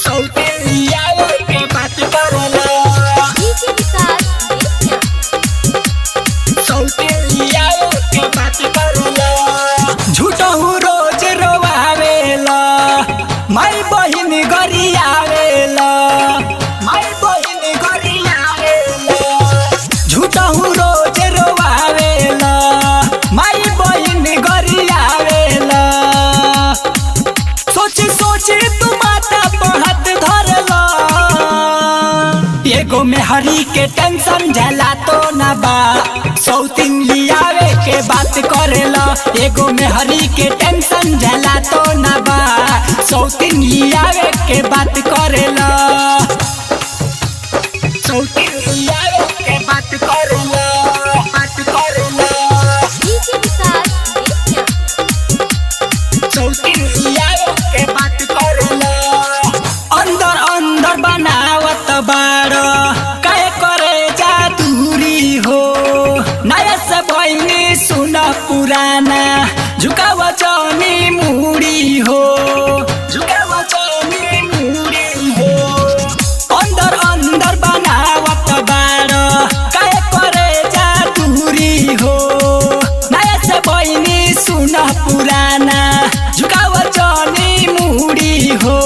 सौते लियावे के बात करला सौते लियावे के बात करला झूठहू रोज रोवावेला माई बहिन गरियावेला माई बहिन गरियावेला झूठहू रोज रोवावेला माई बहिन गरियावेला सोची सोची तू माता पर हाथ धरला एगो मेहरी के टेंशन झेला तो ना बा सौतीन लियावे के बात करेला एगो मेहरी के टेंशन झेला तो ना बा सौतीन लियावे के बात करेला सौतीन लियावे के बात करेला सौतीन लियावे के बात करेला अंदर अंदर बनावत बाड़ काहे करे जा दूरी हो नया से भइनी सुन पुराना झुकाव जानी मुड़ी हो झुकाव जानी मुड़ी हो अंदर अंदर बनावत बाड़ काहे करे जा दूरी हो नया से भइनी सुन पुराना झुकाव जानी मुड़ी हो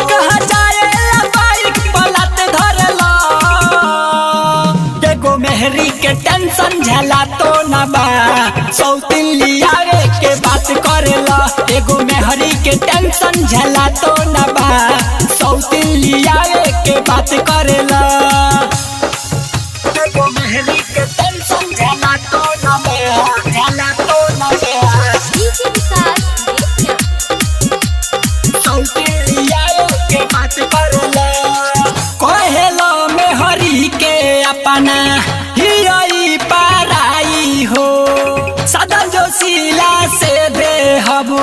कहाँ जाएला बाइक पलट धरला एगो मेहरी के टेंशन झेला तो ना बा सौतीन लियावे के बात करेला एगो मेहरी के टेंशन झेला तो ना बा सौतीन लियावे के बात करेला एगो मेहरी के टेंशन झेला तो ना बा झेला तो ना बा सौतीन लियावे के बात करेला कहेला मेहरी के अपना हियई पाराई हो सदन जोशीला से देहबू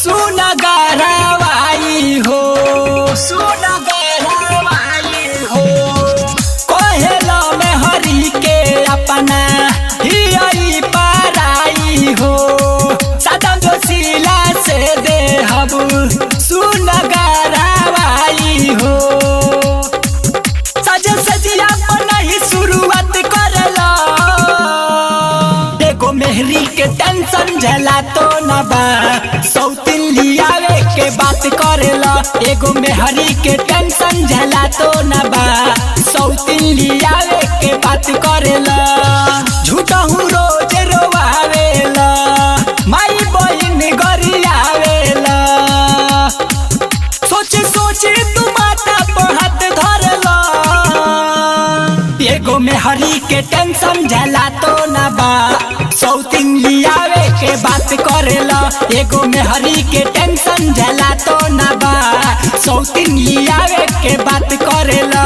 सुन गरवाई हो सुन गरवाई हो कहेला मेहरी के अपना हियई पाराई हो सदन जोशीला से देहबू सुन गरवाई हो सज सजिया नहीं शुरुआत करला एगो मेहरी के टेंशन झेला तो ना बा सौतीन लियावे के बात करेला एगो मेहरी के टेंशन झेला तो ना बा सौतीन लियावे के बात करेला झूठहू रोज रोवावेला माई बहिन गरियावेला सोची सोची तू माता पर हाथ धरला एगो मेहरी के टेंशन झेला तो ना बा सौतीन लियावे के बात करेला एगो मेहरी के टेंशन झेला तो ना बा सौतीन लियावे के बात करेला।